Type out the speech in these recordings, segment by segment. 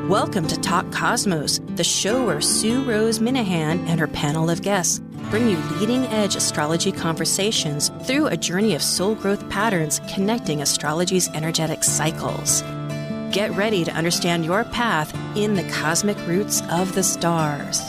Welcome to Talk Cosmos, the show where Sue Rose Minahan and her panel of guests bring you leading-edge astrology conversations through a journey of soul growth patterns connecting astrology's energetic cycles. Get ready to understand your path in the cosmic roots of the stars.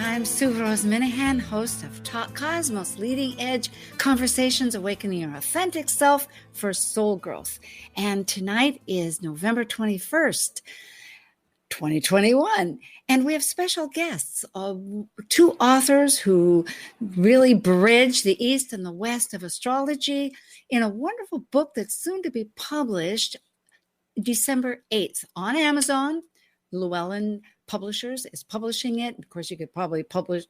I'm Sue Rose Minahan, host of Talk Cosmos, leading edge conversations, awakening your authentic self for soul growth. And tonight is November 21st, 2021. And we have special guests, two authors who really bridge the East and the West of astrology in a wonderful book that's soon to be published December 8th on Amazon. Llewellyn Publishers is publishing it. Of course, you could probably publish.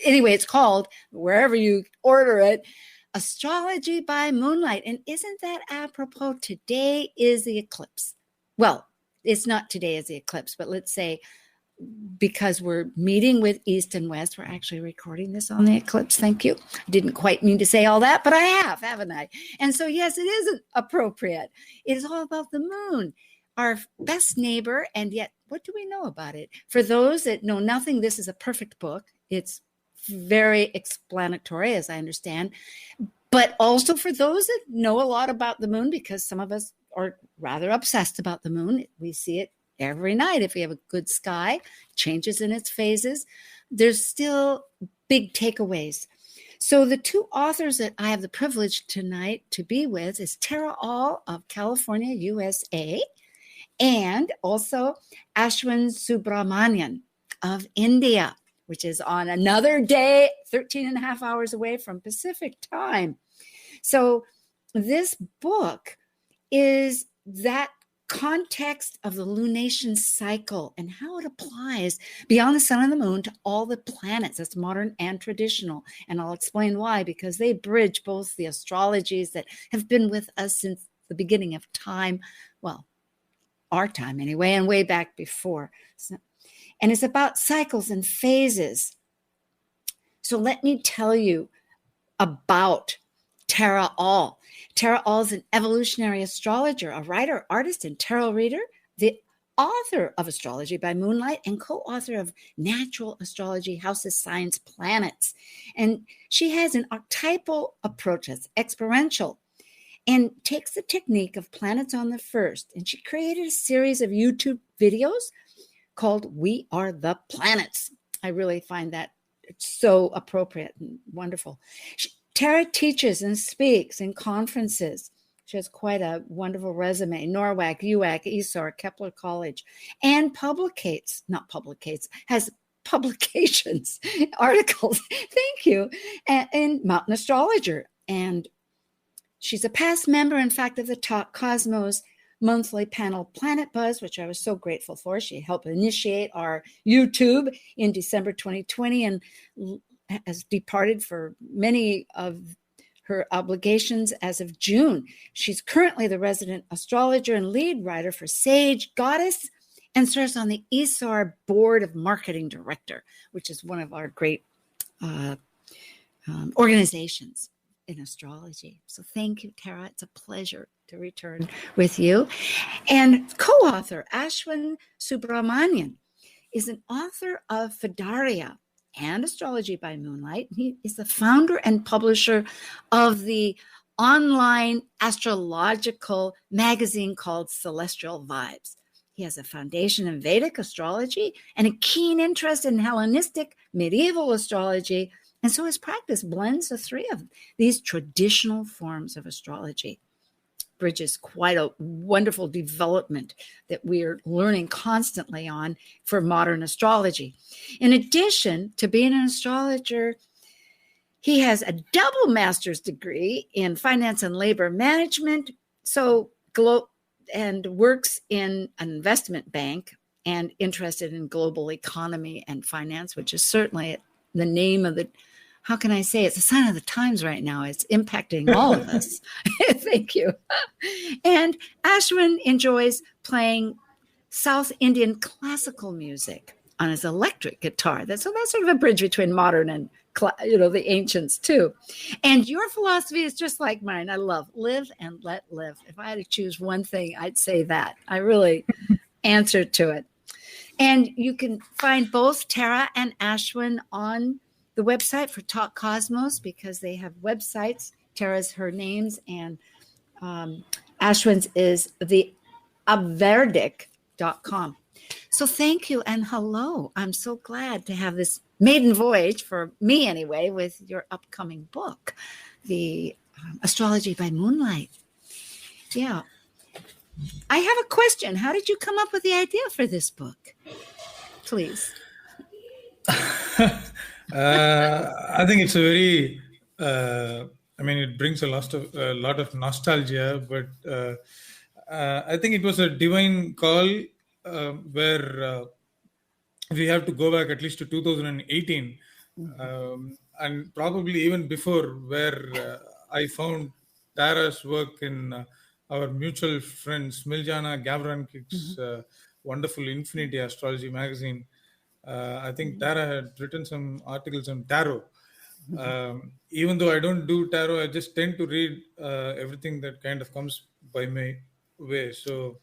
Anyway, it's called, wherever you order it, Astrology by Moonlight. And isn't that apropos? Today is the eclipse. Well, it's not today is the eclipse, but let's say because we're meeting with East and West, we're actually recording this on the eclipse. Thank you. I didn't quite mean to say all that, but I have, haven't I? And so, yes, it is appropriate. It is all about the moon, our best neighbor, and yet what do we know about it? For those that know nothing, this is a perfect book. It's very explanatory, as I understand, but also for those that know a lot about the moon, because some of us are rather obsessed about the moon. We see it every night. If we have a good sky, changes in its phases, there's still big takeaways. So the two authors that I have the privilege tonight to be with is Tara All of California, USA, and also Ashwin Subramanian of India, which is on another day, 13 and a half hours away from Pacific time. So this book is that context of the lunation cycle and how it applies beyond the sun and the moon to all the planets. That's modern and traditional. And I'll explain why, because they bridge both the astrologies that have been with us since the beginning of time. Well, our time anyway, and way back before. And it's about cycles and phases. So let me tell you about Tara All. Tara All is an evolutionary astrologer, a writer, artist, and tarot reader, the author of Astrology by Moonlight, and co-author of Natural Astrology, Houses, Signs, Planets. And she has an archetypal approach that's experiential, and takes the technique of planets on the first. And she created a series of YouTube videos called We Are the Planets. I really find that so appropriate and wonderful. Tara teaches and speaks in conferences. She has quite a wonderful resume. NORWAC, UAC, ESOR, Kepler College, and has publications, articles, thank you, in Mountain Astrologer. And she's a past member, in fact, of the Talk Cosmos monthly panel Planet Buzz, which I was so grateful for. She helped initiate our YouTube in December 2020 and has departed for many of her obligations as of June. She's currently the resident astrologer and lead writer for Sage Goddess and serves on the ESOR Board of Marketing Director, which is one of our great organizations in astrology. So thank you, Tara. It's a pleasure to return with you. And co-author Ashwin Subramanian is an author of Fidaria and Astrology by Moonlight. He is the founder and publisher of the online astrological magazine called Celestial Vibes. He has a foundation in Vedic astrology and a keen interest in Hellenistic medieval astrology. And so his practice blends the three of these traditional forms of astrology. Bridges quite a wonderful development that we're learning constantly on for modern astrology. In addition to being an astrologer, he has a double master's degree in finance and labor management, and works in an investment bank and interested in global economy and finance, which is certainly the name of the, how can I say, it's a sign of the times right now. It's impacting all of us. Thank you. And Ashwin enjoys playing South Indian classical music on his electric guitar. That's sort of a bridge between modern and the ancients too. And your philosophy is just like mine. I love live and let live. If I had to choose one thing, I'd say that. I really answer to it. And you can find both Tara and Ashwin on the website for Talk Cosmos, because they have websites. Tara's her names, and Ashwin's is the averdic.com. So thank you and hello. I'm so glad to have this maiden voyage, for me anyway, with your upcoming book, the Astrology by Moonlight. Yeah. I have a question. How did you come up with the idea for this book? Please. I think it's a very, it brings a lot of nostalgia, but I think it was a divine call where we have to go back at least to 2018, and probably even before, where I found Tara's work in our mutual friend Smiljana Gavrankic's wonderful Infinity Astrology magazine. I think Tara had written some articles on tarot. Even though I don't do tarot, I just tend to read everything that kind of comes by my way. So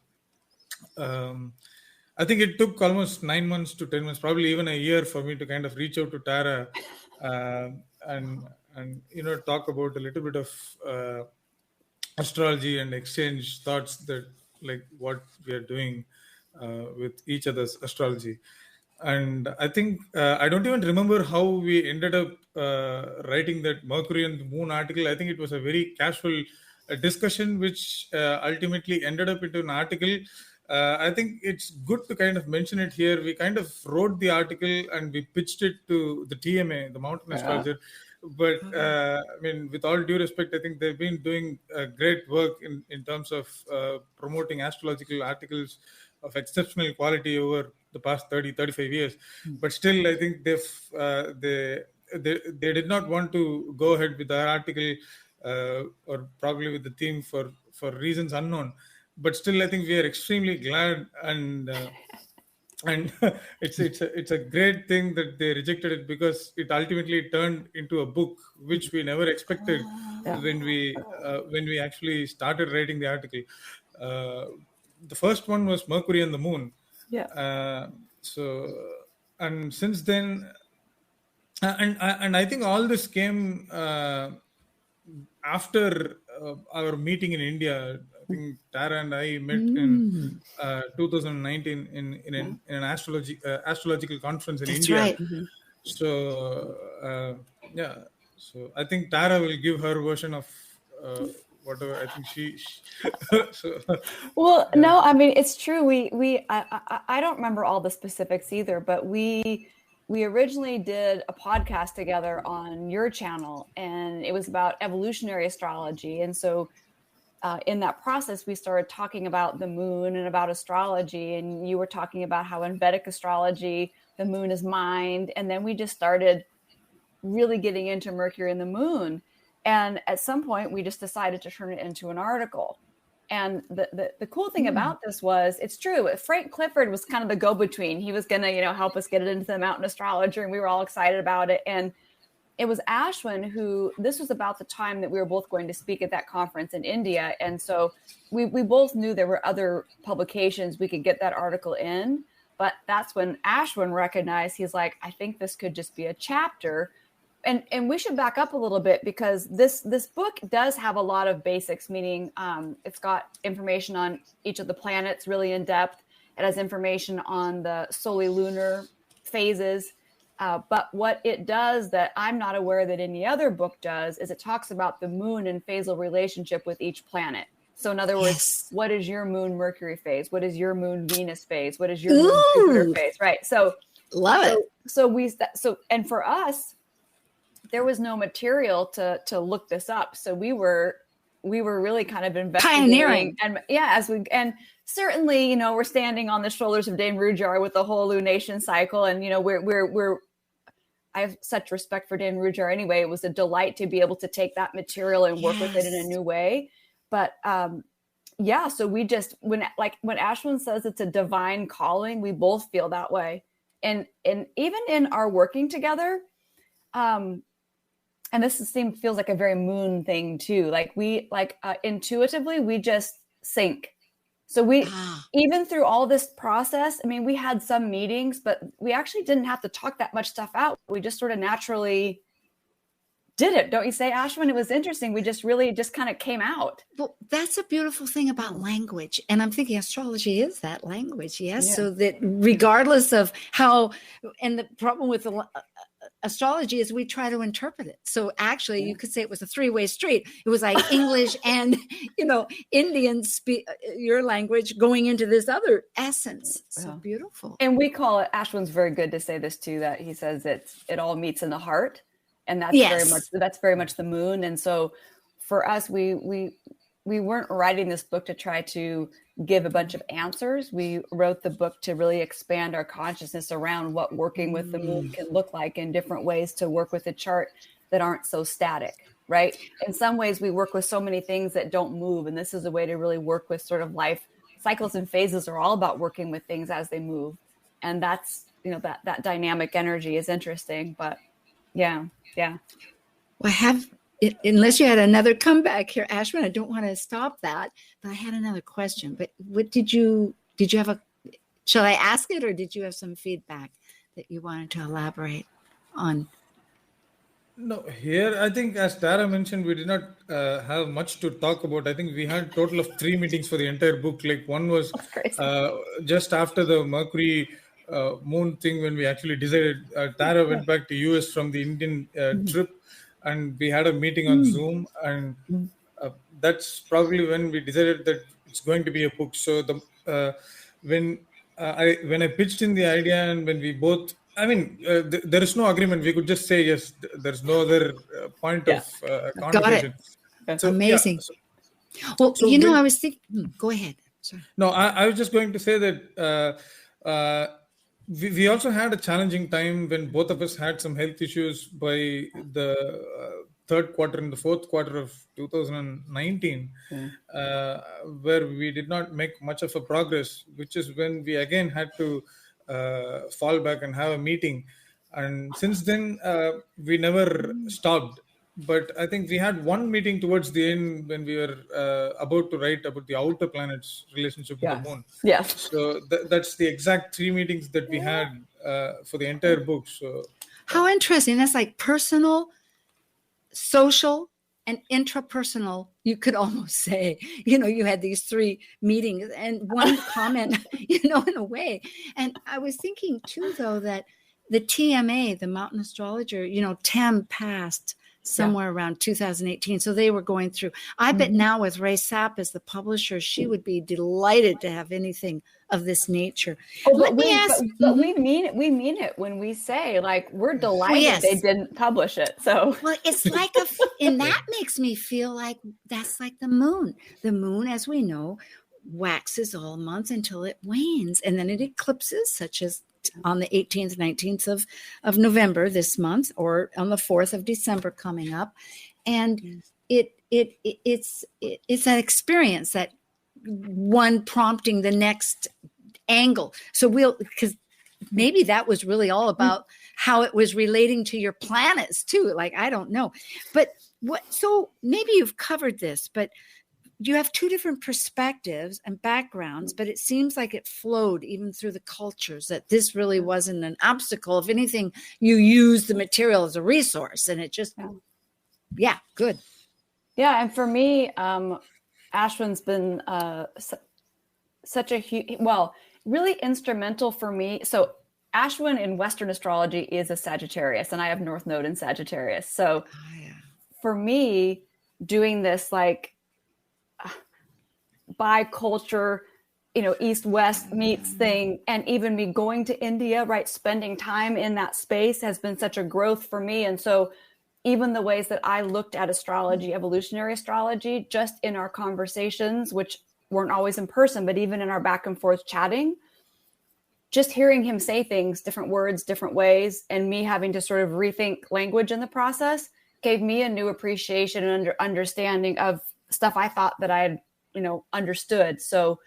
I think it took almost 9 months to 10 months, probably even a year, for me to kind of reach out to Tara and talk about a little bit of astrology and exchange thoughts, that like what we are doing with each other's astrology. And I think I don't even remember how we ended up writing that Mercury and the Moon article. I think it was a very casual discussion, which ultimately ended up into an article. I think it's good to kind of mention it here. We kind of wrote the article and we pitched it to the TMA, the Mountain Astrologer. But with all due respect, I think they've been doing great work in terms of promoting astrological articles of exceptional quality over the past 30-35 years. But still, I think they did not want to go ahead with the article or probably with the theme for reasons unknown. But still, I think we are extremely glad, and it's a great thing that they rejected it, because it ultimately turned into a book, which we never expected when we actually started writing the article. The first one was Mercury and the Moon. And since then, and I think all this came after our meeting in India. I think Tara and I met in 2019 in an astrological conference in India. Right. So so I think Tara will give her version of whatever I think she so, well, yeah. No, I mean, it's true. I don't remember all the specifics either, but we originally did a podcast together on your channel, and it was about evolutionary astrology. And so in that process, we started talking about the moon and about astrology, and you were talking about how in Vedic astrology, the moon is mind. And then we just started really getting into Mercury and the moon. And at some point, we just decided to turn it into an article. And the cool thing about this was, it's true. Frank Clifford was kind of the go-between. He was going to, help us get it into the Mountain Astrologer, and we were all excited about it. And it was Ashwin who, this was about the time that we were both going to speak at that conference in India. And so we both knew there were other publications we could get that article in. But that's when Ashwin recognized, he's like, I think this could just be a chapter. And we should back up a little bit, because this book does have a lot of basics, meaning it's got information on each of the planets really in depth. It has information on the solilunar phases. But what it does that I'm not aware that any other book does is it talks about the moon and phasal relationship with each planet. So in other words, what is your moon Mercury phase? What is your moon Venus phase? What is your moon Jupiter phase? Right. So love it. So and for us, there was no material to look this up. So we were really kind of investigating. Pioneering. And certainly, we're standing on the shoulders of Dame Rujar with the whole lunation cycle. And, I have such respect for Dame Rujar anyway. It was a delight to be able to take that material and work with it in a new way. But so we just, when Ashwin says it's a divine calling, we both feel that way. And even in our working together, and feels like a very moon thing too. Like intuitively, we just sync. So even through all this process, I mean, we had some meetings, but we actually didn't have to talk that much stuff out. We just sort of naturally did it. Don't you say, Ashwin? It was interesting. We just really just kind of came out. Well, that's a beautiful thing about language. And I'm thinking astrology is that language. Yes. Yeah. So that regardless of how, and the problem with astrology is we try to interpret it. So actually you could say it was a three-way street. It was like English and, Indian speak your language going into this other essence. So beautiful. And we call it, Ashwin's very good to say this too, that he says it all meets in the heart. And that's very much the moon. And so for us, we weren't writing this book to try to give a bunch of answers. We wrote the book to really expand our consciousness around what working with the moon can look like in different ways to work with a chart that aren't so static, right? In some ways, we work with so many things that don't move. And this is a way to really work with sort of life cycles and phases are all about working with things as they move. And that's, that dynamic energy is interesting, but yeah. Well, unless you had another comeback here, Ashwin, I don't want to stop that, but I had another question. But what did you have shall I ask it, or did you have some feedback that you wanted to elaborate on? No, here, I think as Tara mentioned, we did not have much to talk about. I think we had a total of 3 meetings for the entire book. Like one was just after the Mercury moon thing, when we actually decided, Tara went back to US from the Indian trip, and we had a meeting on Zoom, and that's probably when we decided that it's going to be a book. So when I pitched in the idea, and when we both, there is no agreement. We could just say yes. There's no other point of conversation. Got it. So, amazing. Well, I was thinking. Go ahead. Sorry. No, I was just going to say that we also had a challenging time when both of us had some health issues by the third quarter and the fourth quarter of 2019, where we did not make much of a progress, which is when we again had to fall back and have a meeting. And since then, we never stopped. But I think we had one meeting towards the end when we were about to write about the outer planets' relationship with the moon. Yes. So that's the exact 3 meetings that we had for the entire book. So how interesting. That's like personal, social, and intrapersonal. You could almost say, you had these 3 meetings and one comment, in a way. And I was thinking too, though, that the TMA, the Mountain Astrologer, Tem passed somewhere around 2018. So they were going through. I bet now with Ray Sapp as the publisher, she would be delighted to have anything of this nature. But we mean it. We mean it when we say, like, we're delighted they didn't publish it. So it's like and that makes me feel like that's like the moon. The moon, as we know, waxes all month until it wanes, and then it eclipses, such as on the 18th, 19th of November this month, or on the 4th of December coming up. And it's that experience, that one prompting the next angle. So because maybe that was really all about how it was relating to your planets too. Like, I don't know, but so maybe you've covered this, but you have 2 different perspectives and backgrounds, but it seems like it flowed even through the cultures, that this really wasn't an obstacle. If anything, you use the material as a resource, and it just, good. Yeah. And for me, Ashwin's been such a huge, really instrumental for me. So Ashwin in Western astrology is a Sagittarius, and I have North Node in Sagittarius. So for me, doing this, like, by culture, East-West meets thing, and even me going to India, right, spending time in that space has been such a growth for me. And so even the ways that I looked at astrology, evolutionary astrology, just in our conversations, which weren't always in person, but even in our back and forth chatting, just hearing him say things, different words, different ways, and me having to sort of rethink language in the process gave me a new appreciation and understanding of stuff I thought that I had, understood. So,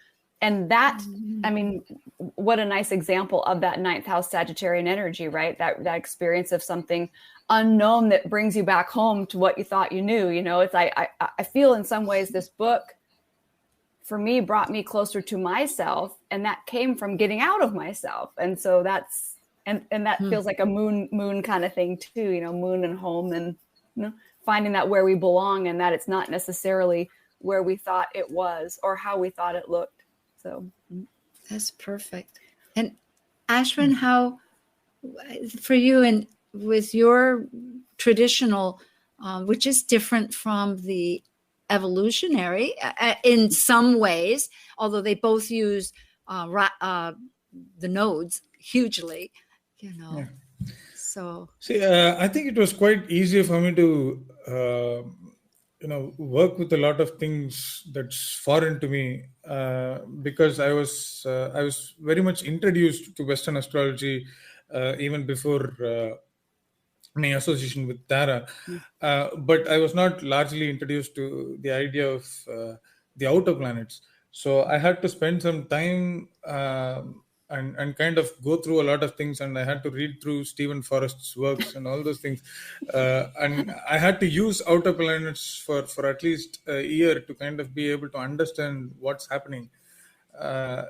And that, I mean, what a nice example of that 9th house Sagittarian energy, right? That experience of something unknown that brings you back home to what you thought you knew. You know, it's I feel in some ways this book for me brought me closer to myself, and that came from getting out of myself. And so that's and that feels like a moon kind of thing too, you know, moon and home, and you know, finding that where we belong, and that it's not necessarily where we thought it was or how we thought it looked. So that's perfect. And Ashwin, how for you and with your traditional, which is different from the evolutionary in some ways, although they both use the nodes hugely, you know. Yeah. So see, I think it was quite easy for me to work with a lot of things that's foreign to me, because I was very much introduced to Western astrology even before my association with Tara, but I was not largely introduced to the idea of the outer planets. So I had to spend some time and kind of go through a lot of things, and I had to read through Stephen Forrest's works and all those things, and I had to use outer planets for at least a year to kind of be able to understand what's happening. And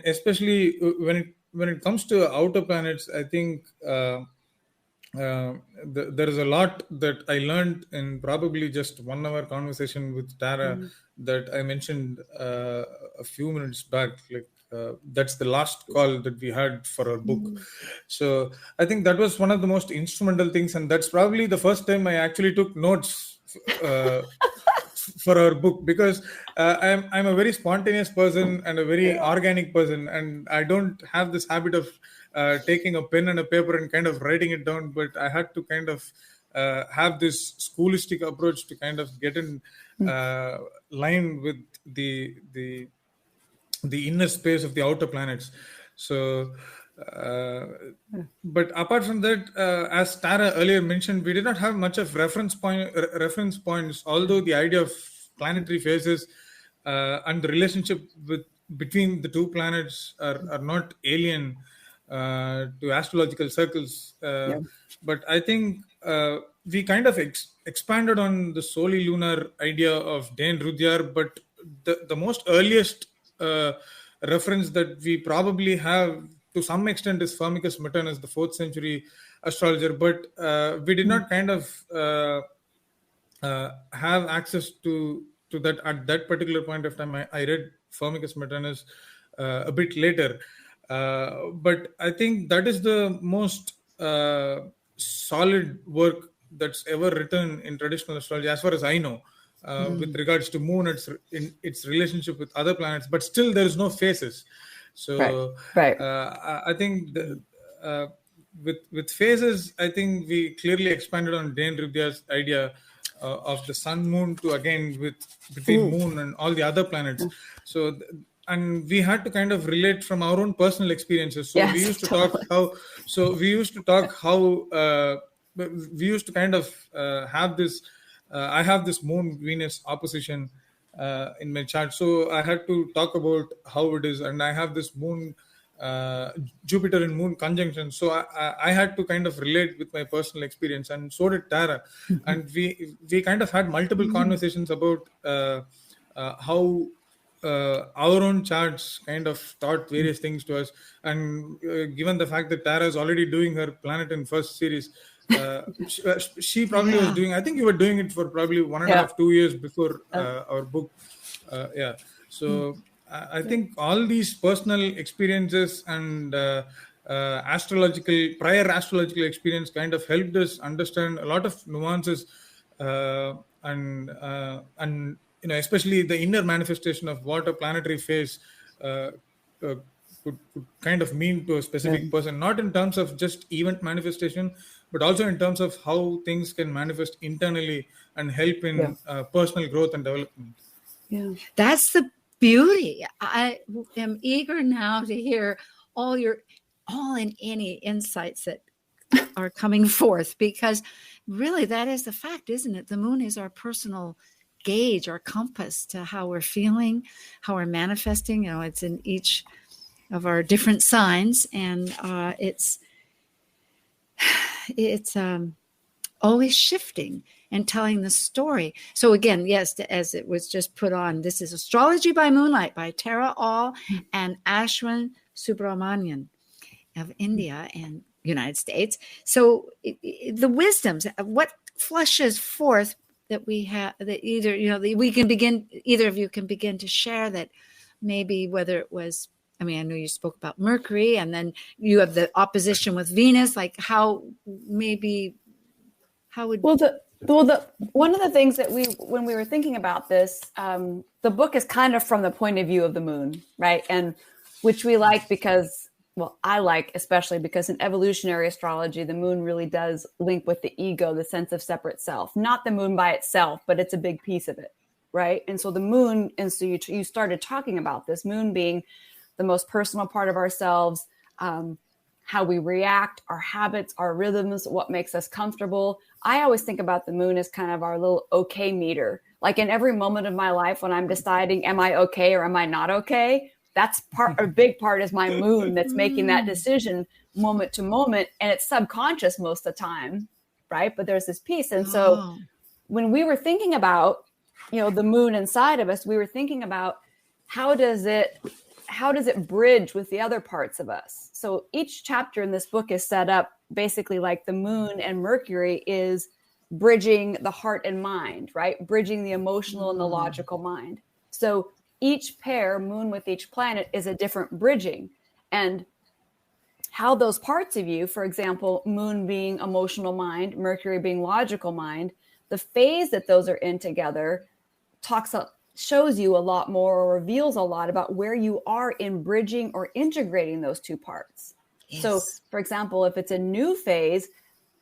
especially when it comes to outer planets, I think there is a lot that I learned in probably just 1 hour conversation with Tara that I mentioned a few minutes back. Like that's the last call that we had for our book. So I think that was one of the most instrumental things, and that's probably the first time I actually took notes for our book, because I'm a very spontaneous person and a very organic person, and I don't have this habit of taking a pen and a paper and kind of writing it down, but I had to kind of have this schoolistic approach to kind of get in line with the inner space of the outer planets. So but apart from that, as Tara earlier mentioned, we did not have much of reference points, although the idea of planetary phases and the relationship between the two planets are not alien to astrological circles. But I think we kind of expanded on the solilunar idea of Dane Rudyard, but the most earliest reference that we probably have to some extent is Firmicus Maternus, the 4th century astrologer, but we did not kind of have access to that at that particular point of time. I read Firmicus Maternus a bit later, but I think that is the most solid work that's ever written in traditional astrology, as far as I know, with regards to moon, its relationship with other planets, but still there is no phases. So I think with phases, I think we clearly expanded on Dane Rudyard's idea of the sun moon to again between moon and all the other planets. So and we had to kind of relate from our own personal experiences. So we used to talk how. So we used to talk how we used to kind of have this. I have this moon Venus opposition in my chart, so I had to talk about how it is, and I have this moon Jupiter and moon conjunction, so I had to kind of relate with my personal experience, and so did Tara. And we kind of had multiple conversations about how our own charts kind of taught various things to us, and given the fact that Tara is already doing her planet in first series, she probably was doing, I think you were doing it for probably 1.5-2 years before our book. So I think all these personal experiences and prior astrological experience kind of helped us understand a lot of nuances, and especially the inner manifestation of what a planetary phase could kind of mean to a specific person, not in terms of just event manifestation, but also in terms of how things can manifest internally and help in personal growth and development. That's the beauty. I am eager now to hear all and any insights that are coming forth, because really that is the fact, isn't it? The moon is our personal gauge, our compass to how we're feeling, how we're manifesting. It's in each of our different signs, and it's always shifting and telling the story. So again, yes, as it was just put on, this is Astrology by Moonlight by Tara All and Ashwin Subramanian of India and United States. So the wisdoms, what flushes forth that we have, that either, we can begin, either of you can begin to share that maybe whether it was, I know you spoke about Mercury, and then you have the opposition with Venus, like how would... Well, one of the things that when we were thinking about this, the book is kind of from the point of view of the moon, right? And which we like because, well, I like especially because in evolutionary astrology, the moon really does link with the ego, the sense of separate self, not the moon by itself, but it's a big piece of it, right? And so the moon, and so you started talking about this moon being the most personal part of ourselves, how we react, our habits, our rhythms, what makes us comfortable. I always think about the moon as kind of our little okay meter. Like in every moment of my life when I'm deciding, am I okay or am I not okay? That's a big part is my moon that's making that decision moment to moment. And it's subconscious most of the time, right? But there's this piece. And so when we were thinking about, the moon inside of us, we were thinking about how does it bridge with the other parts of us? So each chapter in this book is set up basically like the moon and Mercury is bridging the heart and mind, right? Bridging the emotional and the logical mind. So each pair, moon with each planet, is a different bridging. And how those parts of you, for example, moon being emotional mind, Mercury being logical mind, the phase that those are in together shows you a lot more or reveals a lot about where you are in bridging or integrating those two parts. Yes. So, for example, if it's a new phase,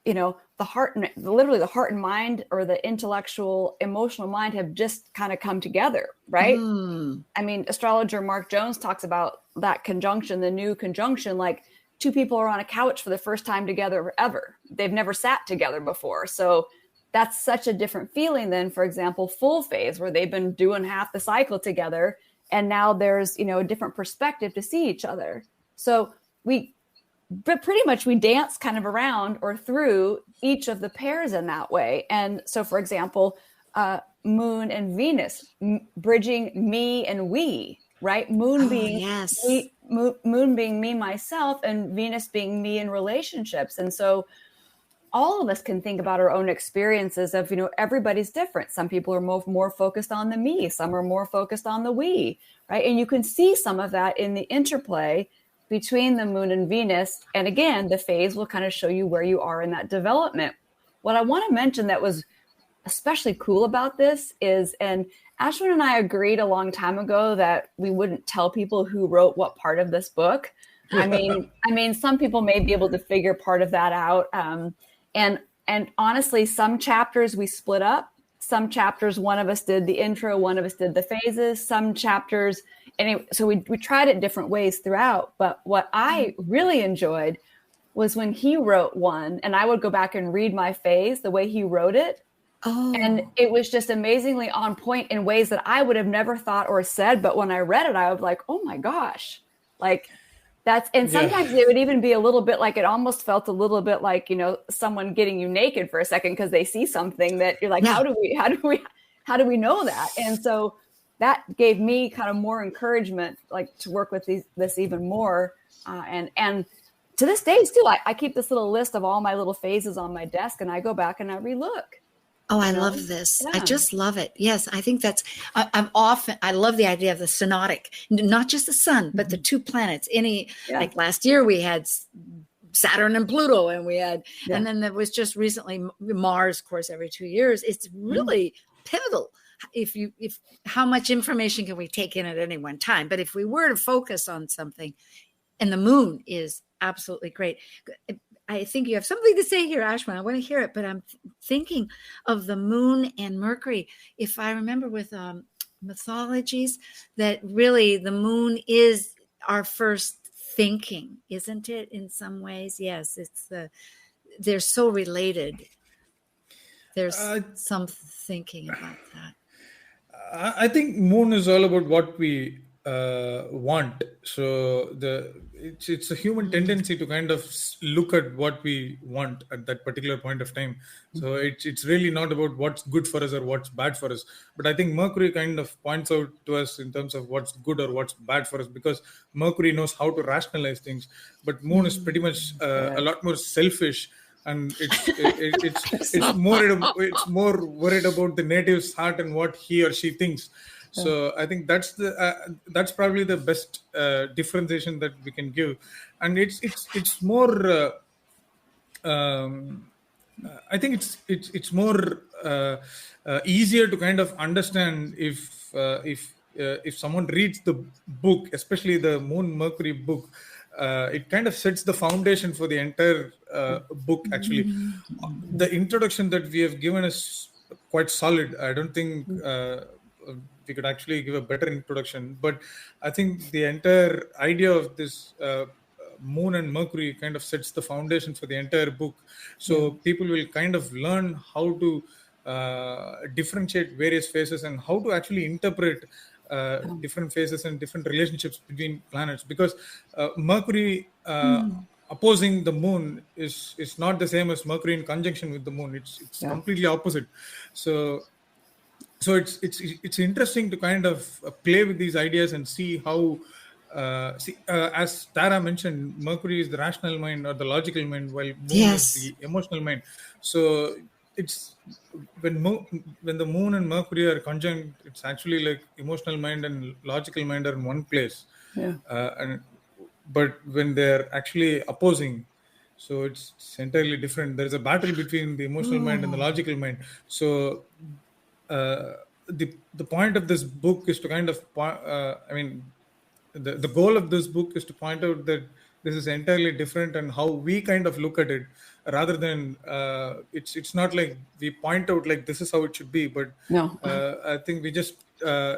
the heart and mind or the intellectual, emotional mind have just kind of come together, right? Astrologer Mark Jones talks about that conjunction, the new conjunction, like two people are on a couch for the first time together ever. They've never sat together before. So that's such a different feeling than, for example, full phase, where they've been doing half the cycle together. And now there's, a different perspective to see each other. So we dance kind of around or through each of the pairs in that way. And so, for example, Moon and Venus, bridging me and we, right? Moon being me, Moon being me, myself, and Venus being me in relationships. And so all of us can think about our own experiences of, everybody's different. Some people are more focused on the me, some are more focused on the we, right? And you can see some of that in the interplay between the moon and Venus. And again, the phase will kind of show you where you are in that development. What I want to mention that was especially cool about this is, and Ashwin and I agreed a long time ago that we wouldn't tell people who wrote what part of this book. Some people may be able to figure part of that out. And honestly, some chapters we split up. Some chapters, one of us did the intro, one of us did the phases. Some chapters, so we tried it different ways throughout. But what I really enjoyed was when he wrote one, and I would go back and read my phase the way he wrote it. And it was just amazingly on point in ways that I would have never thought or said. But when I read it, I was like, oh my gosh, like that's, and sometimes it would even be a little bit like, it almost felt a little bit like, someone getting you naked for a second because they see something that you're like, how do we know that? And so that gave me kind of more encouragement, like to work with this even more. And to this day still, I keep this little list of all my little phases on my desk, and I go back and I relook. Oh, I love this. Yeah. I just love it. Yes, I think I love the idea of the synodic, not just the sun, but the two planets. Like last year we had Saturn and Pluto, and we had, and then there was just recently Mars, of course, every 2 years. It's really pivotal. If how much information can we take in at any one time? But if we were to focus on something, and the moon is absolutely great. I think you have something to say here, Ashwin. I want to hear it, but I'm thinking of the moon and Mercury. If I remember with mythologies, that really the moon is our first thinking, isn't it? In some ways, yes. They're so related. There's some thinking about that. I think moon is all about what we want. So it's a human tendency to kind of look at what we want at that particular point of time. So it's really not about what's good for us or what's bad for us. But I think Mercury kind of points out to us in terms of what's good or what's bad for us, because Mercury knows how to rationalize things. But moon is pretty much a lot more selfish. And it's more worried about the native's heart and what he or she thinks. So I think that's probably the best differentiation that we can give, and it's more. I think it's more easier to kind of understand if someone reads the book, especially the Moon Mercury book. It kind of sets the foundation for the entire book. Actually, the introduction that we have given is quite solid. I don't think we could actually give a better introduction, but I think the entire idea of this Moon and Mercury kind of sets the foundation for the entire book. So people will kind of learn how to differentiate various phases and how to actually interpret different phases and different relationships between planets, because Mercury opposing the moon is not the same as Mercury in conjunction with the moon. It's completely opposite. So it's interesting to kind of play with these ideas and see how as Tara mentioned, Mercury is the rational mind or the logical mind, while moon is the emotional mind. So it's when the moon and Mercury are conjunct, it's actually like emotional mind and logical mind are in one place. But when they're actually opposing, so it's entirely different. There's a battle between the emotional mind and the logical mind. So the point of this book is to kind of the goal of this book is to point out that this is entirely different and how we kind of look at it, rather than it's not like we point out like this is how it should be, but I think we just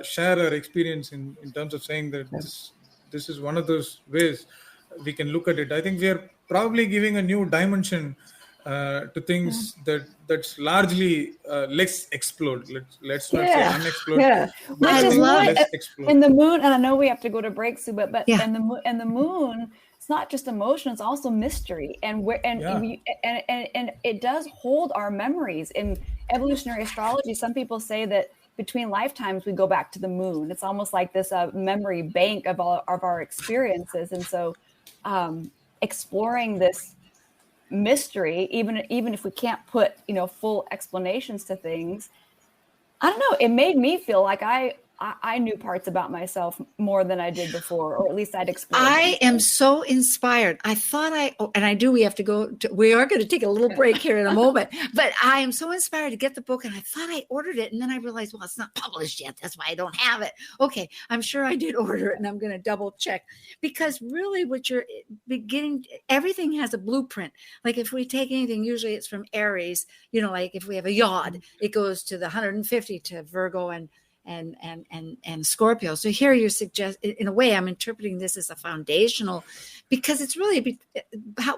share our experience in terms of saying that this is one of those ways we can look at it. I think we are probably giving a new dimension to things that's largely less explored. Let's not say unexplored. Which is less explored. In the moon, and I know we have to go to break soon, but in the moon, it's not just emotion; it's also mystery, and it does hold our memories. In evolutionary astrology, some people say that between lifetimes we go back to the moon. It's almost like this memory bank of our experiences, and so exploring this mystery, even if we can't put full explanations to things, I don't know, it made me feel like I knew parts about myself more than I did before, or at least I'd explored. I am so inspired. I thought we are going to take a little break here in a moment, but I am so inspired to get the book, and I thought I ordered it, and then I realized, well, it's not published yet. That's why I don't have it. Okay. I'm sure I did order it, and I'm going to double check, because really what you're beginning, everything has a blueprint. Like if we take anything, usually it's from Aries, like if we have a yod, it goes to the 150 to Virgo and Scorpio. So here you suggest, in a way, I'm interpreting this as a foundational, because it's really,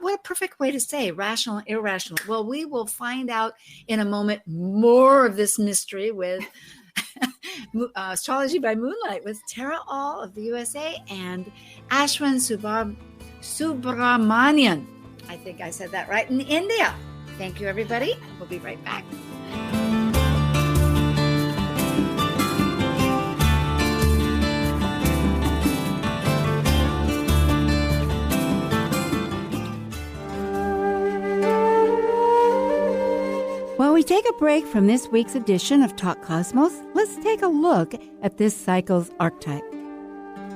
what a perfect way to say rational, irrational. Well, we will find out in a moment more of this mystery with Astrology by Moonlight with Tara All of the USA and Ashwin Subramanian. I think I said that right, in India. Thank you, everybody. We'll be right back. While we take a break from this week's edition of Talk Cosmos, let's take a look at this cycle's archetype.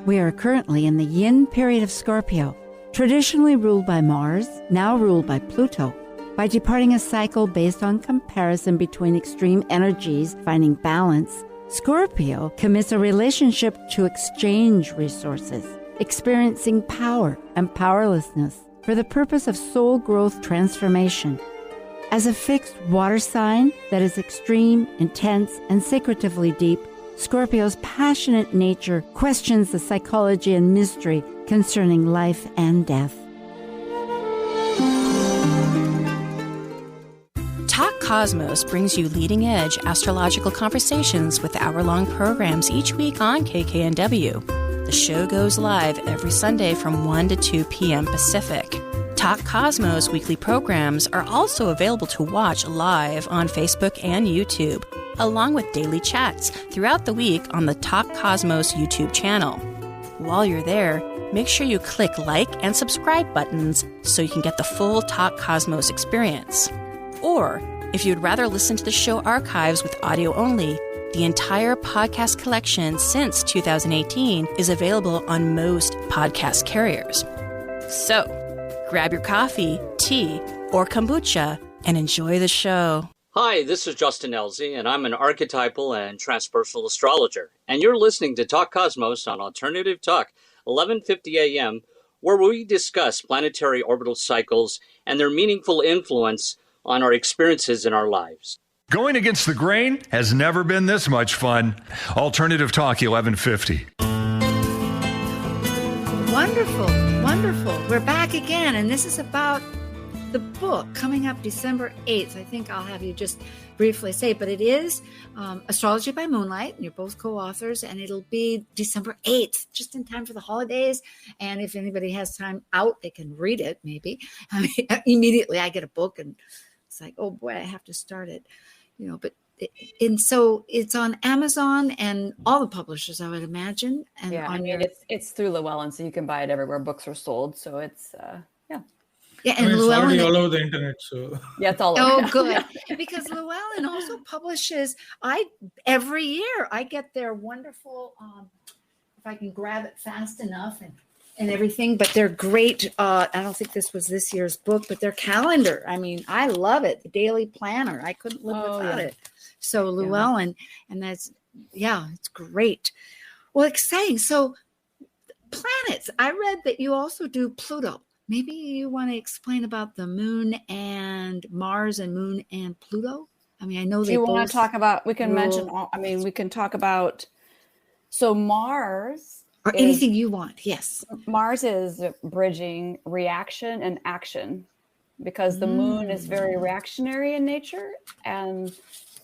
We are currently in the yin period of Scorpio, traditionally ruled by Mars, now ruled by Pluto. By departing a cycle based on comparison between extreme energies finding balance, Scorpio commits a relationship to exchange resources, experiencing power and powerlessness for the purpose of soul growth transformation. As a fixed water sign that is extreme, intense, and secretively deep, Scorpio's passionate nature questions the psychology and mystery concerning life and death. Talk Cosmos brings you leading-edge astrological conversations with hour-long programs each week on KKNW. The show goes live every Sunday from 1 to 2 p.m. Pacific. Talk Cosmos weekly programs are also available to watch live on Facebook and YouTube, along with daily chats throughout the week on the Talk Cosmos YouTube channel. While you're there, make sure you click like and subscribe buttons so you can get the full Talk Cosmos experience. Or, if you'd rather listen to the show archives with audio only, the entire podcast collection since 2018 is available on most podcast carriers. So, grab your coffee, tea, or kombucha and enjoy the show. Hi, this is Justin Elzy, and I'm an archetypal and transpersonal astrologer. And you're listening to Talk Cosmos on Alternative Talk, 11:50 a.m., where we discuss planetary orbital cycles and their meaningful influence on our experiences in our lives. Going against the grain has never been this much fun. Alternative Talk, 1150. Wonderful, wonderful. We're back again, and this is about the book coming up December 8th. I think I'll have you just briefly say, but it is Astrology by Moonlight, and you're both co-authors, and it'll be December 8th, just in time for the holidays. And if anybody has time out, they can read it, maybe. I mean, immediately I get a book, and it's like, oh boy, I have to start it, and so it's on Amazon and all the publishers, I would imagine. And yeah, it's through Llewellyn, so you can buy it everywhere books are sold. So it's Yeah, and it's Llewellyn already all over the internet. So yeah, it's all over. Oh, good. Because Llewellyn also publishes. Every year I get their wonderful. If I can grab it fast enough and everything, but they're great. I don't think this was this year's book, but their calendar. I mean, I love it. The daily planner. I couldn't live without it. So Llewellyn, and that's it's great. Well, exciting. So planets. I read that you also do Pluto. Maybe you want to explain about the moon and Mars and moon and Pluto. I mean, I know they both. Want to talk about? We can mention. We can talk about. So Mars, or anything you want. Yes, Mars is bridging reaction and action, because the moon is very reactionary in nature, and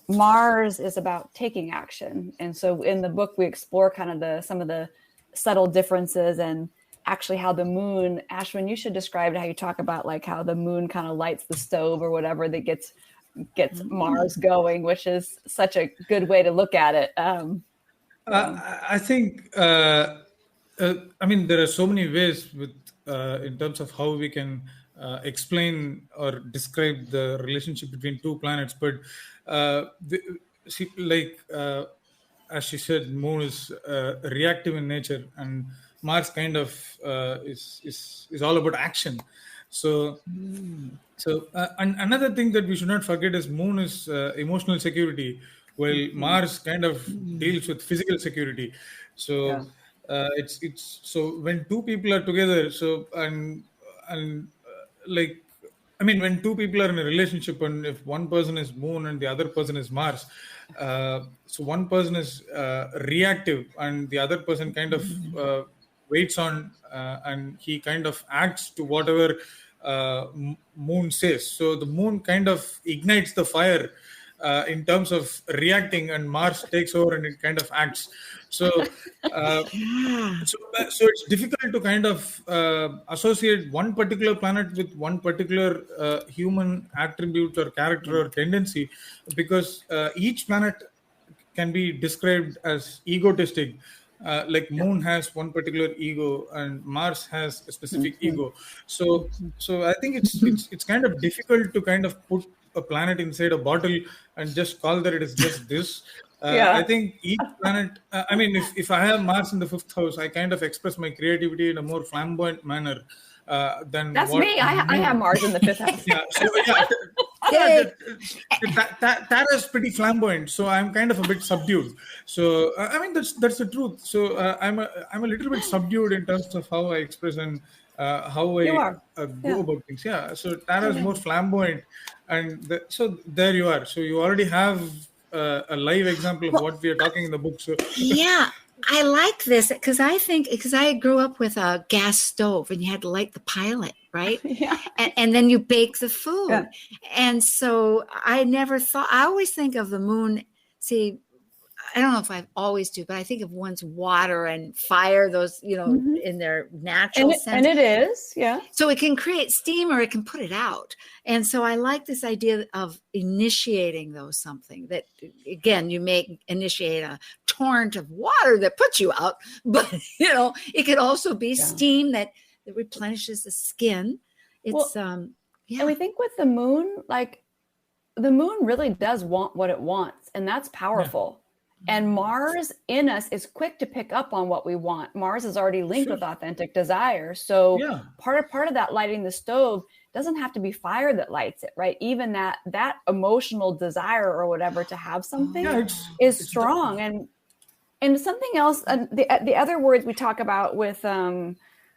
Mars is about taking action. And so in the book, we explore kind of some of the subtle differences and actually how the moon, Ashwin, you should describe how you talk about like how the moon kind of lights the stove or whatever that gets Mars going, which is such a good way to look at it. I think, there are so many ways in terms of how we can explain or describe the relationship between two planets. But as she said, moon is reactive in nature, and Mars kind of is all about action. So another thing that we should not forget is moon is emotional security, while Mars kind of deals with physical security. So it's so when two people are together. So when two people are in a relationship, and if one person is moon and the other person is Mars, so one person is reactive and the other person kind of waits on and he kind of acts to whatever moon says. So the moon kind of ignites the fire in terms of reacting, and Mars takes over and it kind of acts. So it's difficult to kind of associate one particular planet with one particular human attribute or character or tendency, because each planet can be described as egotistic. Moon has one particular ego and Mars has a specific ego. So I think it's kind of difficult to kind of put a planet inside a bottle and just call that it is just this. I think each planet, if I have Mars in the 5th house, I kind of express my creativity in a more flamboyant manner than that's me. I have Mars in the 5th house. That is pretty flamboyant. So I'm kind of a bit subdued. So that's the truth. So I'm a little bit subdued in terms of how I express and how I go about things. Yeah. So Tara is more flamboyant, and so there you are. So you already have a live example of what we are talking in the book. So yeah. I like this because I grew up with a gas stove and you had to light the pilot, right? Yeah. And then you bake the food. Yeah. And so I always think of the moon. See, I don't know if I always do, but I think of one's water and fire, those, in their natural sense. And it is, yeah. So it can create steam or it can put it out. And so I like this idea of initiating something that, again, you may initiate a torrent of water that puts you out, but it could also be steam that replenishes the skin. It's And we think with the moon, like the moon really does want what it wants, and that's powerful. And Mars in us is quick to pick up on what we want. Mars is already linked with authentic desire. So part of that lighting the stove doesn't have to be fire that lights it, right? Even that emotional desire or whatever to have something is strong. And something else, the other words we talk about with Moon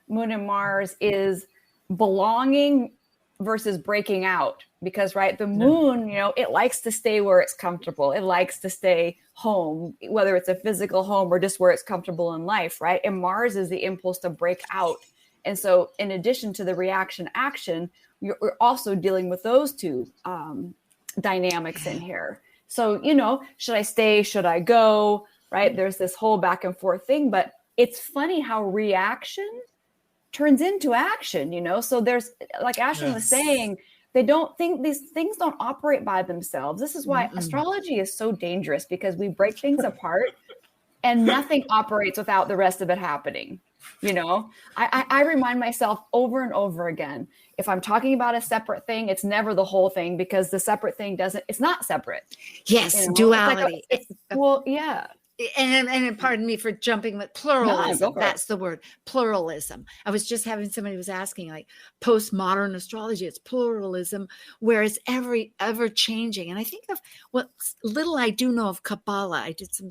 and Mars is belonging versus breaking out. Because, right, the moon, it likes to stay where it's comfortable. It likes to stay home, whether it's a physical home or just where it's comfortable in life, right? And Mars is the impulse to break out. And so in addition to the reaction action, we're also dealing with those two dynamics in here. So, should I stay? Should I go? Right? There's this whole back and forth thing. But it's funny how reaction turns into action, So there's, like Ashwin was saying, they don't think these things don't operate by themselves. This is why astrology is so dangerous, because we break things apart and nothing operates without the rest of it happening. I remind myself over and over again, if I'm talking about a separate thing, it's never the whole thing, because the separate thing it's not separate. Yes. Duality. Yeah. And pardon me for jumping with pluralism. That's the word, pluralism. I was just having somebody was asking, like, postmodern astrology, it's pluralism, where it's ever changing. And I think of what little I do know of Kabbalah. I did some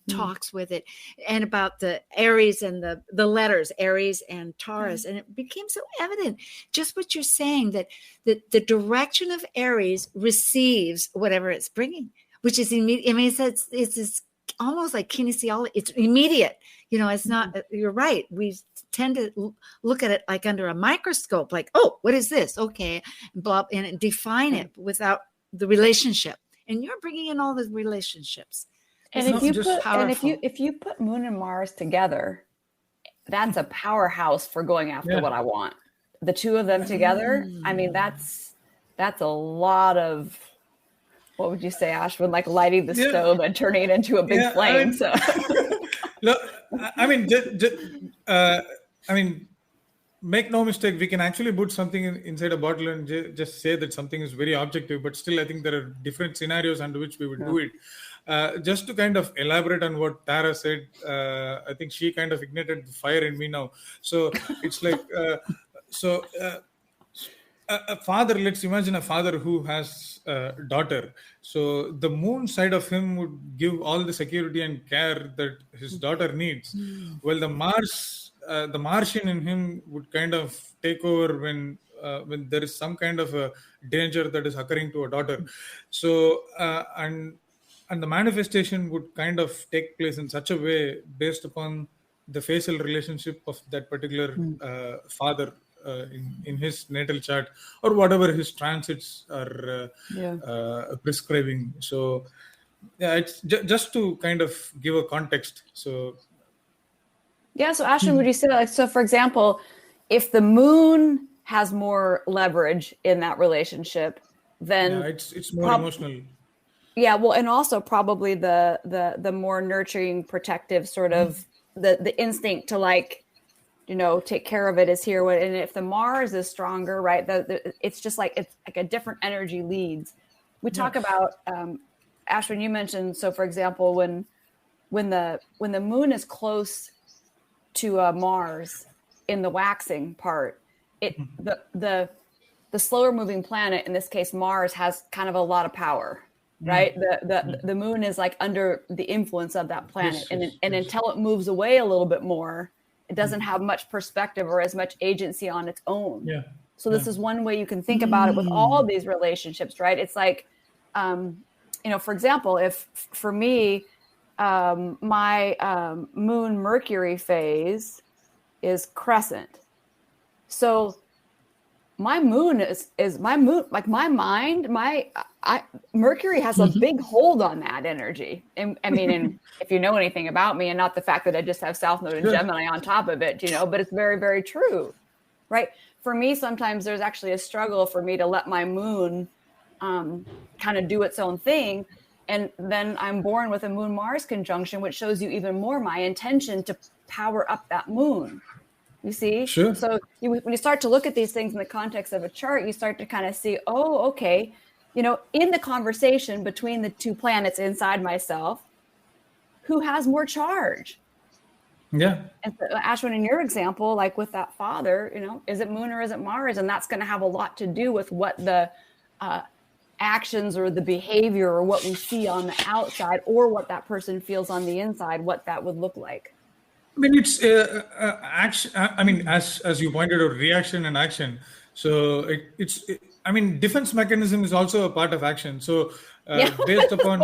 talks with it, and about the Aries and the letters Aries and Taurus, and it became so evident just what you're saying, that the direction of Aries receives whatever it's bringing, which is immediate. I mean, it's this almost like kinesiology. It's immediate. It's not, you're right. We tend to look at it like under a microscope, like, oh, what is this? Okay. Blah, and define it without the relationship. And you're bringing in all the relationships. And if you put Moon and Mars together, that's a powerhouse for going after what I want. The two of them together. I mean, that's a lot of, what would you say, Ashwin? Like lighting the stove and turning it into a big flame. Make no mistake, we can actually put something inside a bottle and just say that something is very objective, but still I think there are different scenarios under which we would do it. Just to kind of elaborate on what Tara said, I think she kind of ignited the fire in me now. So it's like, a father, let's imagine a father who has a daughter. So the moon side of him would give all the security and care that his daughter needs. Well, the Martian in him would kind of take over when there is some kind of a danger that is occurring to a daughter. So, and the manifestation would kind of take place in such a way based upon the facial relationship of that particular father in his natal chart, or whatever his transits are prescribing. So it's just to kind of give a context. So so Ashwin, would you say, like, so for example, if the moon has more leverage in that relationship, then it's more emotional. And also probably the more nurturing, protective sort of the instinct to, like, take care of it is here. And if the Mars is stronger, right, it's just like, it's like a different energy leads. We talk about, Ashwin, you mentioned, so for example, when the moon is close to Mars in the waxing part, the slower moving planet, in this case Mars, has kind of a lot of power, right? The moon is like under the influence of that planet, and until it moves away a little bit more, it doesn't have much perspective or as much agency on its own. So this is one way you can think about it with all of these relationships, right? It's like, for example, if for me, my moon Mercury phase is crescent. So my moon is my moon, like my mind, Mercury has a big hold on that energy. And I mean, and if you know anything about me, and not the fact that I just have South Node and Gemini on top of it, but it's very, very true, right? For me, sometimes there's actually a struggle for me to let my moon kind of do its own thing. And then I'm born with a Moon-Mars conjunction, which shows you even more my intention to power up that moon. You see? Sure. So when you start to look at these things in the context of a chart, you start to kind of see, oh, okay, in the conversation between the two planets inside myself, who has more charge? Yeah. And so, Ashwin, in your example, like with that father, is it Moon or is it Mars? And that's going to have a lot to do with what the actions or the behavior or what we see on the outside, or what that person feels on the inside, what that would look like. I mean, it's action. I mean, as you pointed out, reaction and action. So defense mechanism is also a part of action. So based upon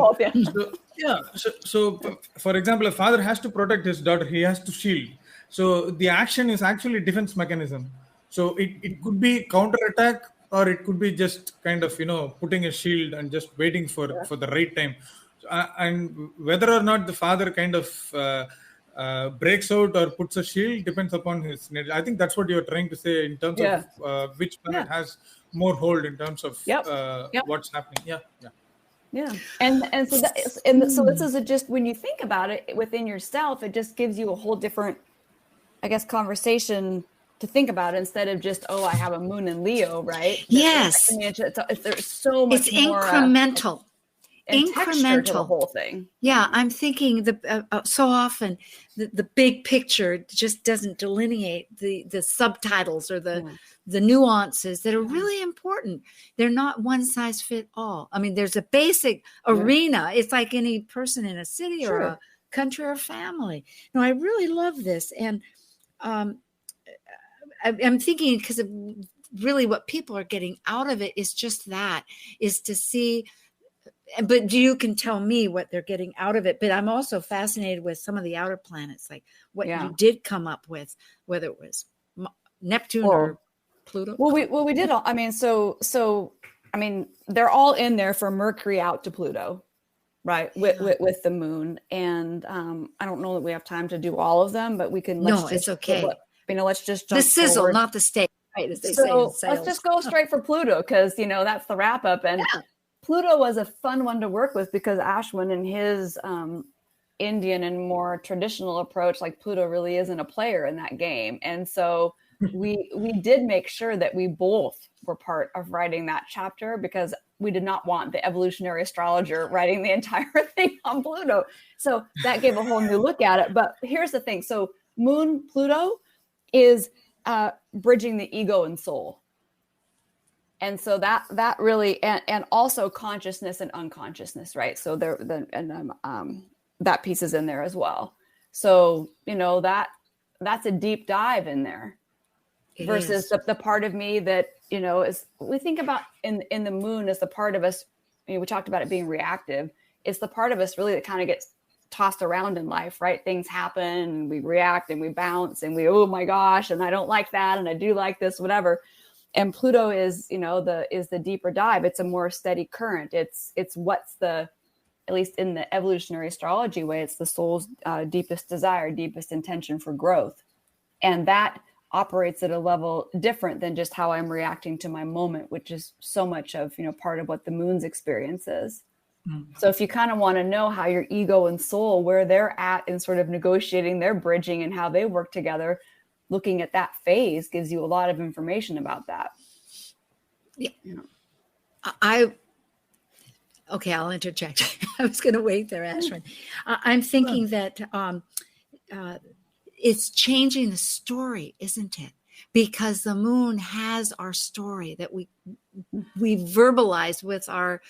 so for example, a father has to protect his daughter. He has to shield. So the action is actually defense mechanism. So it could be counterattack, or it could be just kind of putting a shield and just waiting for the right time. And whether or not the father kind of breaks out or puts a shield depends upon his nature. I think that's what you're trying to say in terms of which planet has more hold in terms of what's happening. Yeah. And so so this is just, when you think about it within yourself, it just gives you a whole different, I guess, conversation to think about, instead of just, I have a moon in Leo, right? Yes. I mean, there's so much it's more incremental. Incremental to the whole thing. Yeah, I'm thinking so often the big picture just doesn't delineate the subtitles or the nuances that are really important. They're not one size fit all. I mean, there's a basic arena. It's like any person in a city or a country or family. No, I really love this, and I'm thinking, because of really what people are getting out of it is just that, is to see. But you can tell me what they're getting out of it. But I'm also fascinated with some of the outer planets, like what you did come up with, whether it was Neptune or Pluto. Well, we did all. I mean, so I mean, they're all in there for Mercury out to Pluto, right? With the moon, and I don't know that we have time to do all of them, but we can. It's okay. Let's just jump the sizzle, forward. Not the steak. Right, as they say in sales. Let's just go straight for Pluto, because that's the wrap up. And Pluto was a fun one to work with, because Ashwin and his Indian and more traditional approach, like Pluto really isn't a player in that game. And so we did make sure that we both were part of writing that chapter, because we did not want the evolutionary astrologer writing the entire thing on Pluto. So that gave a whole new look at it. But here's the thing. So Moon Pluto is bridging the ego and soul. And so that really, and also consciousness and unconsciousness, right? So that piece is in there as well. So, that's a deep dive in there, versus the part of me that, is, we think about in the moon as the part of us, we talked about it being reactive. It's the part of us really that kind of gets tossed around in life, right? Things happen and we react and we bounce and we, oh my gosh, and I don't like that, and I do like this, whatever. And Pluto is, the deeper dive. It's a more steady current. It's what's at least in the evolutionary astrology way, it's the soul's deepest desire, deepest intention for growth. And that operates at a level different than just how I'm reacting to my moment, which is so much of, part of what the moon's experience is. Mm-hmm. So if you kind of want to know how your ego and soul, where they're at in sort of negotiating their bridging and how they work together, looking at that phase gives you a lot of information about that. Yeah. I'll interject. I was going to wait there, Ashwin. I'm thinking that it's changing the story, isn't it? Because the moon has our story that we verbalize with our.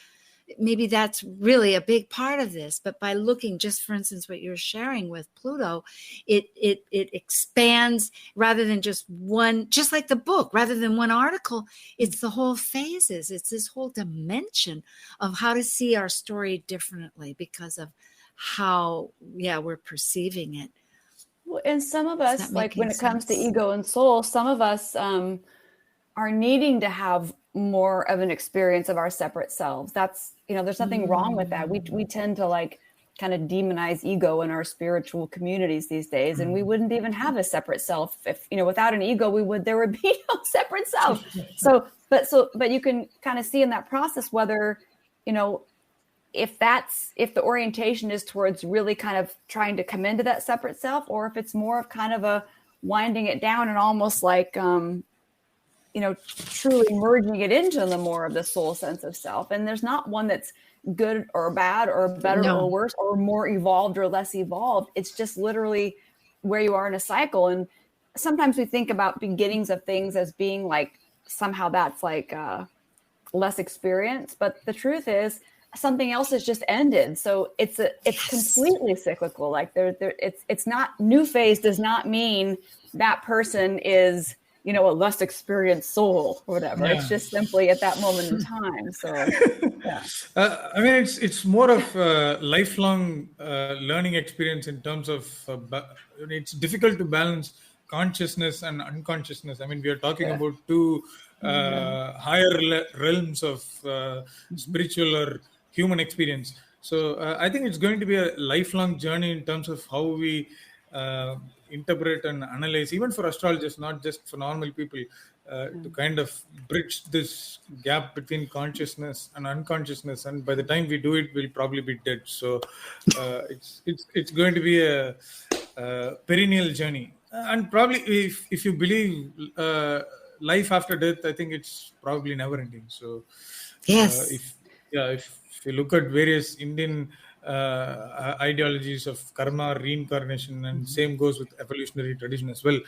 Maybe that's really a big part of this, but by looking, just for instance, what you're sharing with Pluto, it expands rather than just one, just like the book, rather than one article, it's the whole phases. It's this whole dimension of how to see our story differently because of how, we're perceiving it. Well, and some of us, like when it comes to ego and soul, some of us, are needing to have more of an experience of our separate selves. That's, there's nothing wrong with that. We tend to like kind of demonize ego in our spiritual communities these days. And we wouldn't even have a separate self if, without an ego, there would be no separate self. But you can kind of see in that process whether, if the orientation is towards really kind of trying to come into that separate self, or if it's more of kind of a winding it down and almost like, truly merging it into the more of the soul sense of self. And there's not one that's good or bad or better or worse or more evolved or less evolved. It's just literally where you are in a cycle. And sometimes we think about beginnings of things as being like, somehow that's like less experience. But the truth is something else has just ended. So it's completely cyclical. Like it's not, new phase does not mean that person is, a less experienced soul or whatever. Yeah. It's just simply at that moment in time. So, yeah. I mean, it's more of a lifelong learning experience in terms of, it's difficult to balance consciousness and unconsciousness. I mean, we are talking about two higher realms of spiritual or human experience. So I think it's going to be a lifelong journey in terms of how we interpret and analyze, even for astrologers, not just for normal people, to kind of bridge this gap between consciousness and unconsciousness. And by the time we do it, we'll probably be dead. So it's going to be a perennial journey. And probably if you believe life after death, I think it's probably never ending. So yes, if you look at various Indian ideologies of karma, reincarnation, and same goes with evolutionary tradition as well.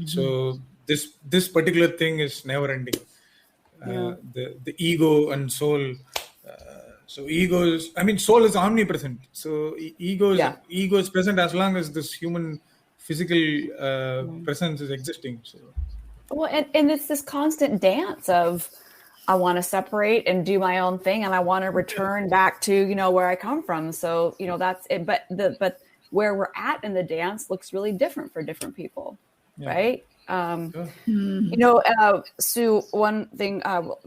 So this particular thing is never ending. The ego and soul. So soul is omnipresent. So ego is present as long as this human physical presence is existing. So. Well, and it's this constant dance of, I want to separate and do my own thing, and I want to return back to, where I come from. So, that's it. But where we're at in the dance looks really different for different people, right? Sue, one thing,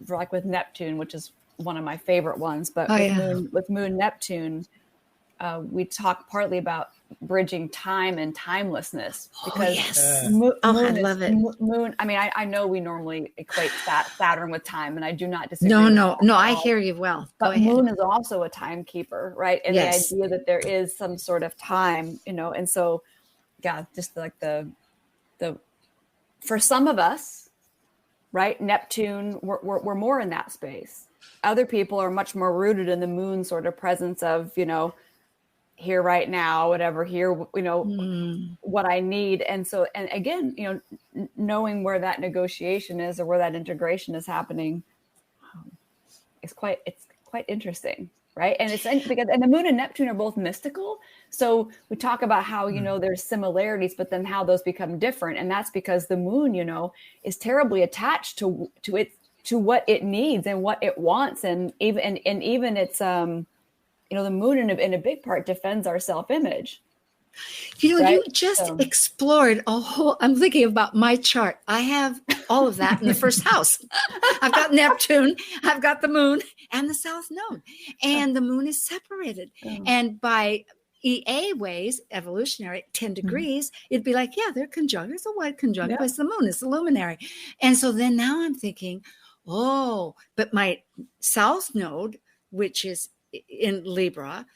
like with Neptune, which is one of my favorite ones, but with Moon Neptune, we talk partly about bridging time and timelessness, because I love it. Moon. I mean, I know we normally equate Saturn with time, and I do not disagree. No, I hear you well. But Moon is also a timekeeper, right? And the idea that there is some sort of time, and so, just like the for some of us, right? Neptune, we're more in that space. Other people are much more rooted in the Moon sort of presence of, here right now, whatever, here, what I need. And so, and again, knowing where that negotiation is or where that integration is happening, it's quite interesting. Right. And it's because the Moon and Neptune are both mystical. So we talk about how, there's similarities, but then how those become different. And that's because the Moon, is terribly attached to what it needs and what it wants. And even it's, the Moon in a big part defends our self-image. Right? You just explored a whole, I'm thinking about my chart. I have all of that in the first house. I've got Neptune, I've got the Moon and the South Node, and the Moon is separated. And by EA ways, evolutionary, 10 degrees, it'd be like, they're conjunct. It's a wide conjunct, but it's the Moon, it's the luminary. And so then now I'm thinking, but my South Node, which is in Libra,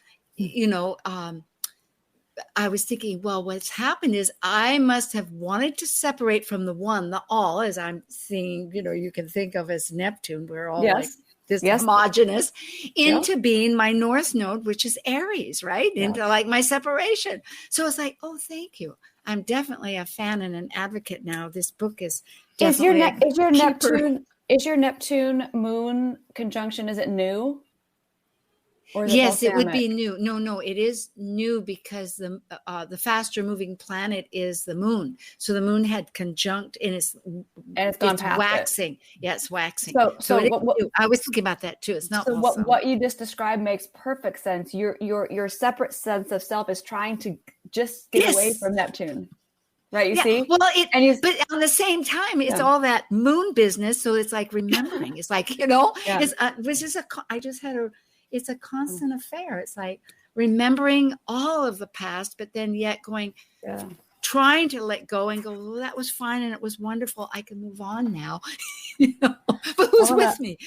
I was thinking, well, what's happened is I must have wanted to separate from the one, the all, as I'm seeing, you can think of as Neptune. We're all like this homogeneous, into being my North Node, which is Aries, right? Into like my separation. So it's like, thank you. I'm definitely a fan and an advocate now. This book is definitely is your Neptune Moon conjunction, is it new? Yes, it would be new. No, it is new because the faster moving planet is the Moon. So the Moon had conjunct and it's waxing. Yeah, it's waxing. So I was thinking about that too. It's not. So what you just described makes perfect sense. Your separate sense of self is trying to just get away from Neptune. right? You see? Well, and but on the same time, it's all that moon business. So it's like remembering. It's like, it's it's a constant affair. It's like remembering all of the past, but then yet trying to let go and go, well, that was fine and it was wonderful. I can move on now. But who's with me?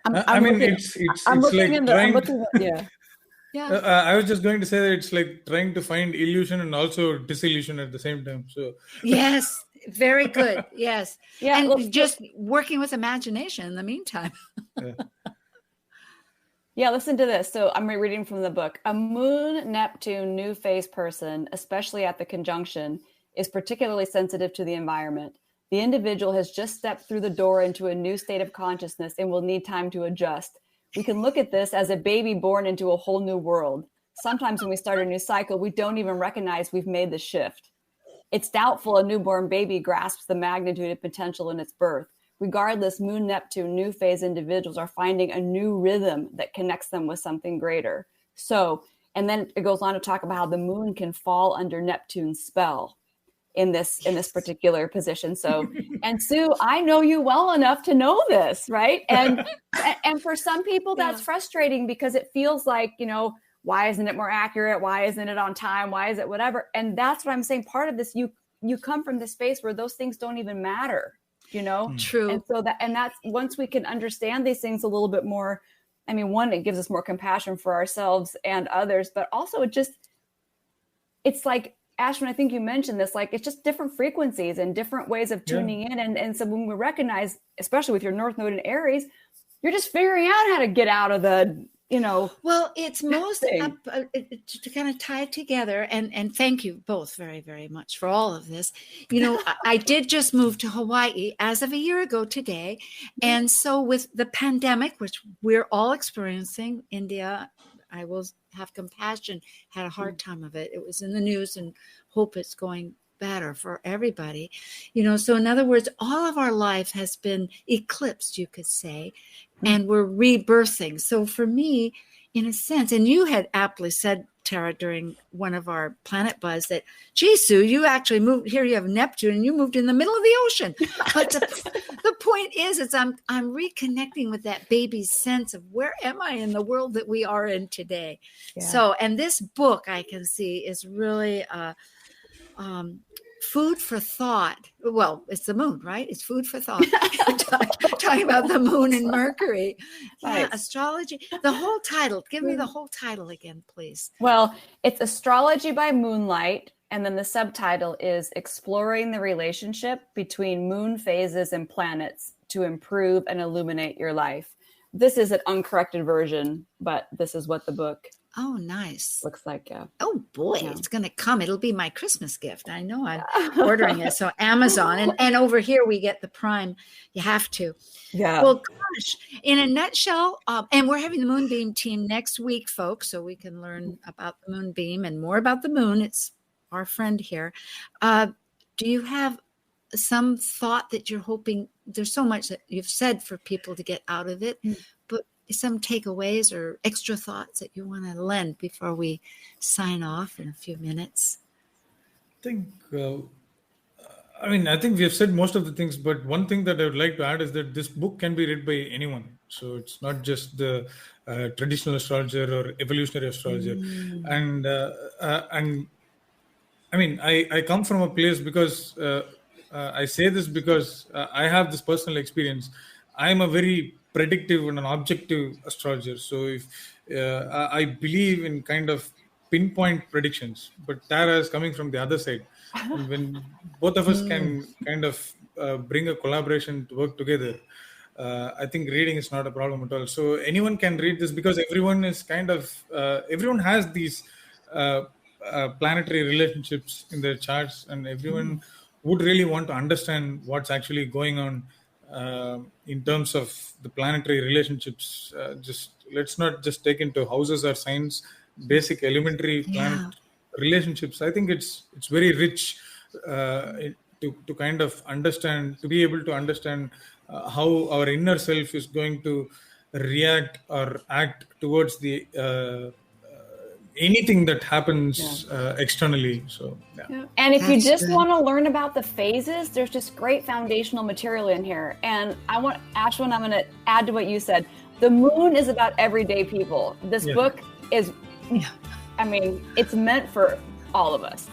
I mean, it's like trying. I was just going to say that it's like trying to find illusion and also disillusion at the same time. So yes, very good. Yes, and just working with imagination in the meantime. Yeah, listen to this. So I'm reading from the book. A Moon Neptune new phase person, especially at the conjunction, is particularly sensitive to the environment. The individual has just stepped through the door into a new state of consciousness and will need time to adjust. We can look at this as a baby born into a whole new world. Sometimes when we start a new cycle, we don't even recognize we've made the shift. It's doubtful a newborn baby grasps the magnitude of potential in its birth. Regardless, Moon Neptune new phase individuals are finding a new rhythm that connects them with something greater. So, and then it goes on to talk about how the moon can fall under Neptune's spell in this particular position. So, and Sue, I know you well enough to know this, right? And for some people that's frustrating because it feels like, why isn't it more accurate? Why isn't it on time? Why is it whatever? And that's what I'm saying. Part of this, you come from this space where those things don't even matter. True. And so that's once we can understand these things a little bit more, I mean, one, it gives us more compassion for ourselves and others, but also it's like, Ashwin, I think you mentioned this, like, it's just different frequencies and different ways of tuning in. And so when we recognize, especially with your North Node in Aries, you're just figuring out how to get out of the, Well, it's most to kind of tie it together. And thank you both very, very much for all of this. I did just move to Hawaii as of a year ago today. And so with the pandemic, which we're all experiencing, India, I will have compassion, had a hard time of it. It was in the news and hope it's going better for everybody. So in other words, all of our life has been eclipsed, you could say, and we're rebirthing. So for me, in a sense, and you had aptly said, Tara, during one of our Planet Buzz that, gee, Sue, you actually moved here. You have Neptune and you moved in the middle of the ocean. But the point is I'm reconnecting with that baby's sense of where am I in the world that we are in today. Yeah. So, and this book I can see is really food for thought. Well, it's the moon, right? It's food for thought. Talking about the moon and Mercury. Yeah, right. Astrology. The whole title. Give me the whole title again, please. Well, it's Astrology by Moonlight. And then the subtitle is Exploring the Relationship Between Moon Phases and Planets to Improve and Illuminate Your Life. This is an uncorrected version, but this is what the book nice looks like. Yeah. Oh boy, it's going to come. It'll be my Christmas gift. I know I'm ordering it. So Amazon and over here we get the Prime. You have to. Yeah. Well, gosh, in a nutshell, and we're having the Moonbeam team next week, folks, so we can learn about the Moonbeam and more about the moon. It's our friend here. Do you have some thought that you're hoping? There's so much that you've said for people to get out of it, but some takeaways or extra thoughts that you want to lend before we sign off in a few minutes? I think we have said most of the things, but one thing that I would like to add is that this book can be read by anyone. So it's not just the traditional astrologer or evolutionary astrologer. And I come from a place because I say this because I have this personal experience. I'm a very predictive and an objective astrologer. So if I believe in kind of pinpoint predictions, but Tara is coming from the other side. And when both of us can kind of bring a collaboration to work together, I think reading is not a problem at all. So anyone can read this because everyone is everyone has these planetary relationships in their charts, and everyone would really want to understand what's actually going on in terms of the planetary relationships. Let's not just take into houses or signs, basic elementary planet relationships. I think it's very rich to kind of understand, to be able to understand how our inner self is going to react or act towards the anything that happens externally. So, yeah. And if you That's just good. want to learn about the phases, there's just great foundational material in here. And Ashwin, I'm going to add to what you said. The moon is about everyday people. This book is, I mean, it's meant for all of us.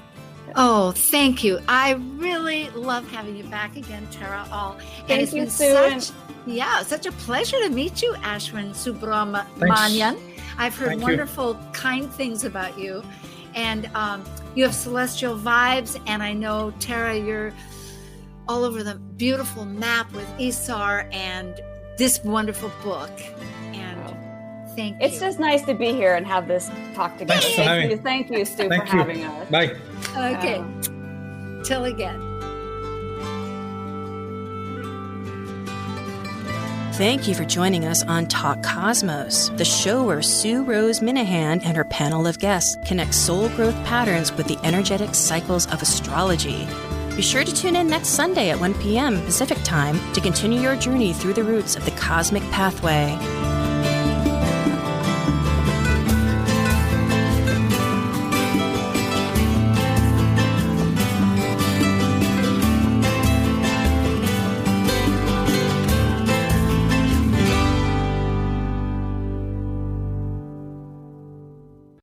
Oh, thank you. I really love having you back again, Tara. Thank you, Sue. Such a pleasure to meet you, Ashwin Subramanian. I've heard wonderful, kind things about you. And you have celestial vibes. And I know, Tara, you're all over the beautiful map with Isar and this wonderful book. And thank you. It's just nice to be here and have this talk together. Thank you, Stu, for having us. Bye. Okay. Till again. Thank you for joining us on Talk Cosmos, the show where Sue Rose Minahan and her panel of guests connect soul growth patterns with the energetic cycles of astrology. Be sure to tune in next Sunday at 1 p.m. Pacific Time to continue your journey through the roots of the cosmic pathway.